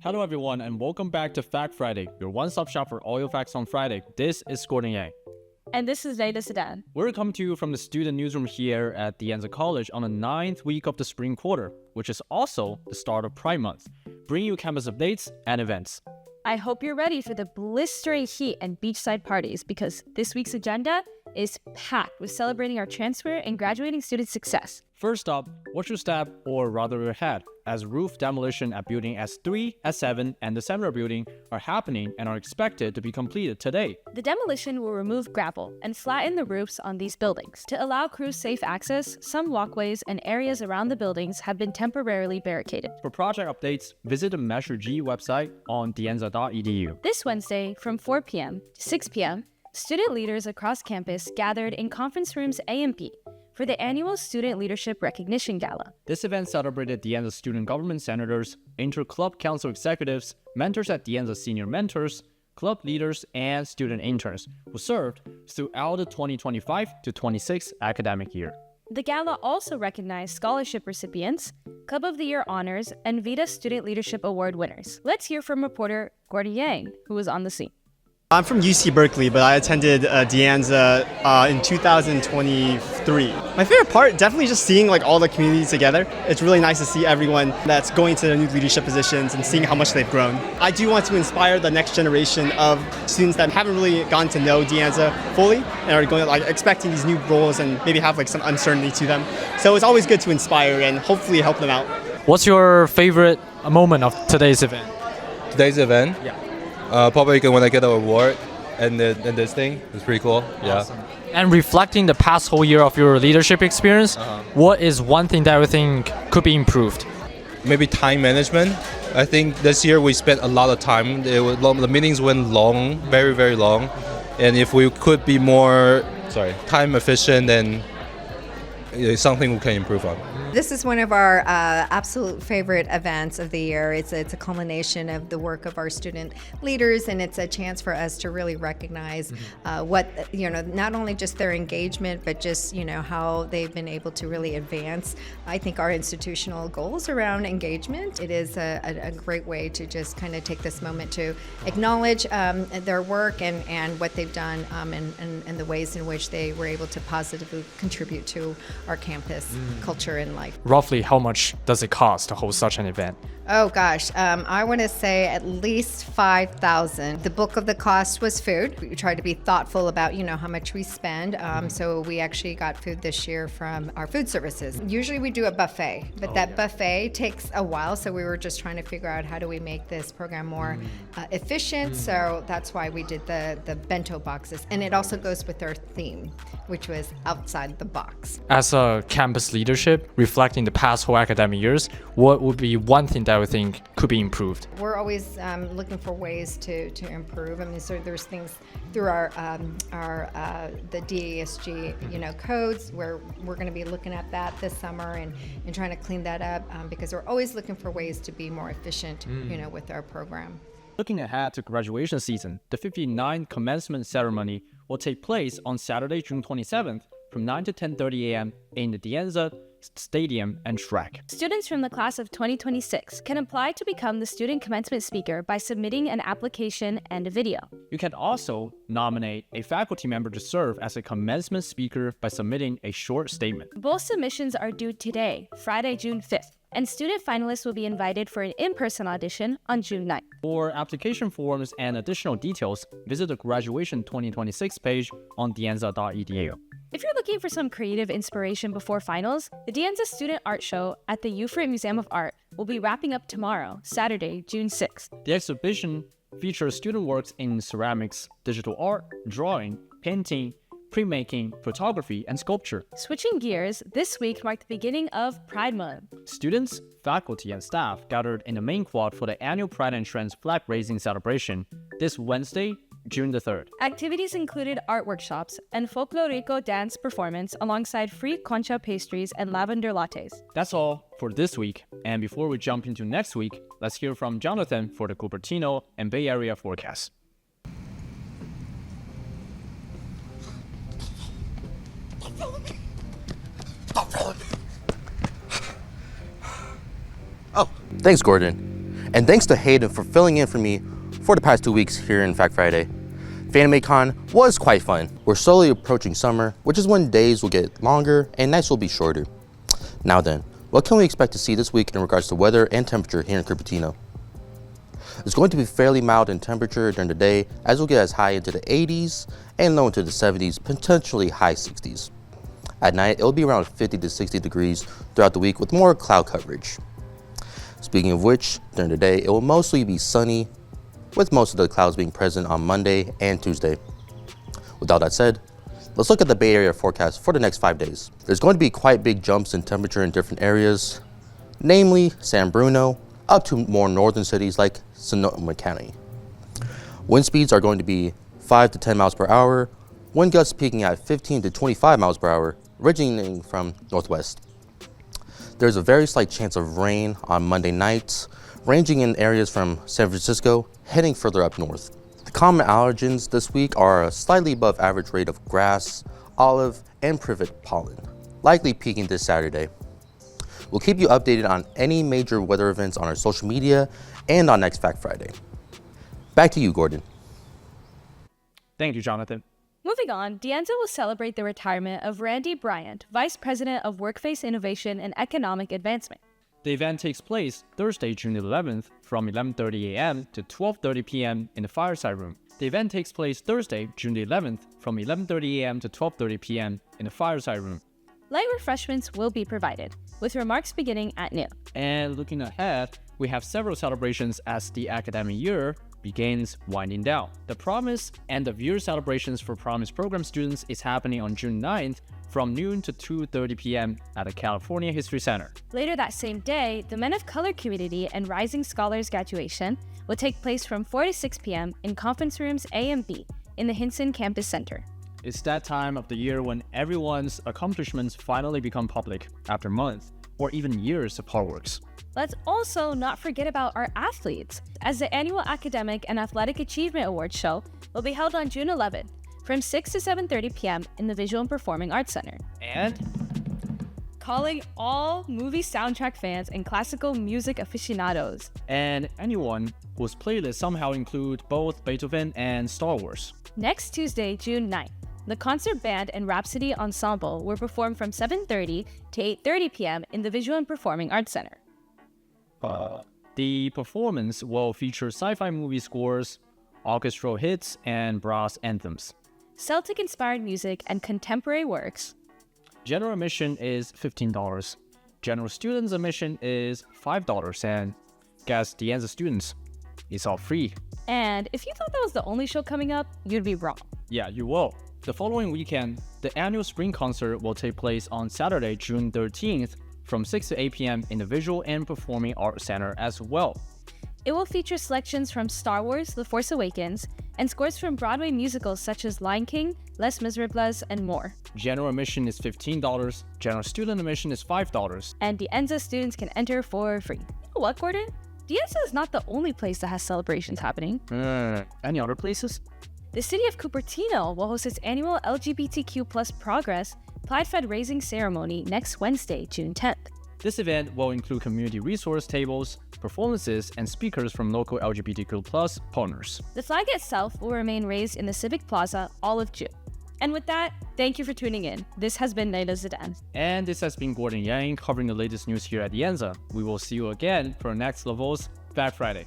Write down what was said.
Hello everyone and welcome back to Fact Friday, your one-stop shop for all your facts on Friday. This is Gordon Yang. And this is Laila, Zedan. We're coming to you from the student newsroom here at the Nguyen-Au College on the 9th week of the spring quarter, which is also the start of Pride Month, bringing you campus updates and events. I hope you're ready for the blistering heat and beachside parties because this week's agenda is packed with celebrating our transfer and graduating student success. First up, watch your step, or rather your head, as roof demolition at Building S3, S7, and the Seminar Building are happening and are expected to be completed today. The demolition will remove gravel and flatten the roofs on these buildings. To allow crews safe access, some walkways and areas around the buildings have been temporarily barricaded. For project updates, visit the Measure G website on dienza.edu. This Wednesday, from 4 p.m. to 6 p.m., student leaders across campus gathered in conference rooms A and B for the annual Student Leadership Recognition Gala. This event celebrated Dienza student government senators, inter-club council executives, mentors at Dienza senior mentors, club leaders, and student interns who served throughout the 2025 to 26 academic year. The gala also recognized scholarship recipients, Club of the Year honors, and Vita Student Leadership Award winners. Let's hear from reporter Gordon Yang, who was on the scene. I'm from UC Berkeley, but I attended Dienza in 2023. My favorite part, definitely just seeing all the communities together. It's really nice to see everyone that's going to their new leadership positions and seeing how much they've grown. I do want to inspire the next generation of students that haven't really gotten to know Dienza fully and are going expecting these new roles and maybe have some uncertainty to them. So it's always good to inspire and hopefully help them out. What's your favorite moment of today's event? Today's event? Yeah. Probably when I get an award and this thing. It's pretty cool. Awesome. And reflecting the past whole year of your leadership experience, what is one thing that you think could be improved? Maybe time management. I think this year we spent a lot of time. The meetings went long, very, very long. And if we could be more time efficient, then it's something we can improve on. This is one of our absolute favorite events of the year. It's a culmination of the work of our student leaders, and it's a chance for us to really recognize what, not only just their engagement, but just, how they've been able to really advance, I think, our institutional goals around engagement. It is a great way to just kind of take this moment to acknowledge their work and what they've done and the ways in which they were able to positively contribute to our campus culture and life. Roughly how much does it cost to host such an event? Oh gosh, I want to say at least $5,000. The bulk of the cost was food. We tried to be thoughtful about, how much we spend. So we actually got food this year from our food services. Usually we do a buffet, but buffet takes a while. So we were just trying to figure out how do we make this program more efficient. So that's why we did the bento boxes. And it also goes with our theme, which was outside the box. As a campus leadership, reflecting the past whole academic years, what would be one thing that we think could be improved? We're always looking for ways to improve. I mean, so there's things through our the DASG codes where we're going to be looking at that this summer and trying to clean that up because we're always looking for ways to be more efficient, with our program. Looking ahead to graduation season, the 59th commencement ceremony will take place on Saturday, June 27th from 9 to 10:30 a.m. in the Dienza Stadium and Track. Students from the class of 2026 can apply to become the student commencement speaker by submitting an application and a video. You can also nominate a faculty member to serve as a commencement speaker by submitting a short statement. Both submissions are due today, Friday, June 5th, and student finalists will be invited for an in-person audition on June 9th. For application forms and additional details, visit the Graduation 2026 page on dienza.edu. If you're looking for some creative inspiration before finals, the Dienza Student Art Show at the Euphrates Museum of Art will be wrapping up tomorrow, Saturday, June 6th. The exhibition features student works in ceramics, digital art, drawing, painting, printmaking, photography, and sculpture. Switching gears, this week marked the beginning of Pride Month. Students, faculty, and staff gathered in the main quad for the annual Pride and Trans flag raising celebration this Wednesday, June the 3rd. Activities included art workshops and folklorico dance performance alongside free concha pastries and lavender lattes. That's all for this week. And before we jump into next week, let's hear from Jonathan for the Cupertino and Bay Area forecast. Thanks, Gordon. And thanks to Hayden for filling in for me for the past 2 weeks here in Fact Friday. FanimeCon was quite fun. We're slowly approaching summer, which is when days will get longer and nights will be shorter. Now then, what can we expect to see this week in regards to weather and temperature here in Cupertino? It's going to be fairly mild in temperature during the day, as we'll get as high into the 80s and low into the 70s, potentially high 60s. At night, it'll be around 50 to 60 degrees throughout the week with more cloud coverage. Speaking of which, during the day, it will mostly be sunny, with most of the clouds being present on Monday and Tuesday. With all that said, let's look at the Bay Area forecast for the next 5 days. There's going to be quite big jumps in temperature in different areas, namely San Bruno, up to more northern cities like Sonoma County. Wind speeds are going to be 5 to 10 miles per hour, wind gusts peaking at 15 to 25 miles per hour, originating from northwest. There's a very slight chance of rain on Monday nights, ranging in areas from San Francisco, heading further up north. The common allergens this week are a slightly above average rate of grass, olive, and privet pollen, likely peaking this Saturday. We'll keep you updated on any major weather events on our social media and on next Fact Friday. Back to you, Gordon. Thank you, Jonathan. Moving on, Dianza will celebrate the retirement of Randy Bryant, Vice President of Workplace Innovation and Economic Advancement. The event takes place Thursday, June 11th from 11:30 a.m. to 12:30 p.m. in the Fireside Room. The event takes place Thursday, June 11th from 11:30 a.m. to 12:30 p.m. in the Fireside Room. Light refreshments will be provided, with remarks beginning at noon. And looking ahead, we have several celebrations as the academic year begins winding down. The Promise End of Year celebrations for Promise program students is happening on June 9th from noon to 2:30 p.m. at the California History Center. Later that same day, the Men of Color Community and Rising Scholars graduation will take place from 4 to 6 p.m. in conference rooms A and B in the Hinson Campus Center. It's that time of the year when everyone's accomplishments finally become public after months or even years of hard work. Let's also not forget about our athletes, as the annual Academic and Athletic Achievement Awards show will be held on June 11th from 6 to 7:30 p.m. in the Visual and Performing Arts Center. And Calling all movie soundtrack fans and classical music aficionados. And anyone whose playlists somehow include both Beethoven and Star Wars. Next Tuesday, June 9th, the concert band and Rhapsody Ensemble will perform from 7:30 to 8:30 p.m. in the Visual and Performing Arts Center. The performance will feature sci-fi movie scores, orchestral hits, and brass anthems. Celtic-inspired music and contemporary works. General admission is $15. General students admission is $5, and guest Dianza students, it's all free. And if you thought that was the only show coming up, you'd be wrong. Yeah, you will. The following weekend, the annual spring concert will take place on Saturday, June 13th from 6 to 8 p.m. in the Visual and Performing Arts Center as well. It will feature selections from Star Wars: The Force Awakens and scores from Broadway musicals such as Lion King, Les Miserables, and more. General admission is $15. General student admission is $5. And Dianza students can enter for free. You know what, Gordon? Dianza is not the only place that has celebrations happening. Any other places? The city of Cupertino will host its annual LGBTQ+ Progress Pride Fed Raising ceremony next Wednesday, June 10th. This event will include community resource tables, performances, and speakers from local LGBTQ+ partners. The flag itself will remain raised in the Civic Plaza all of June. And with that, thank you for tuning in. This has been Laila Zedan. And this has been Gordon Yang covering the latest news here at Dianza. We will see you again for next level's Fact Friday.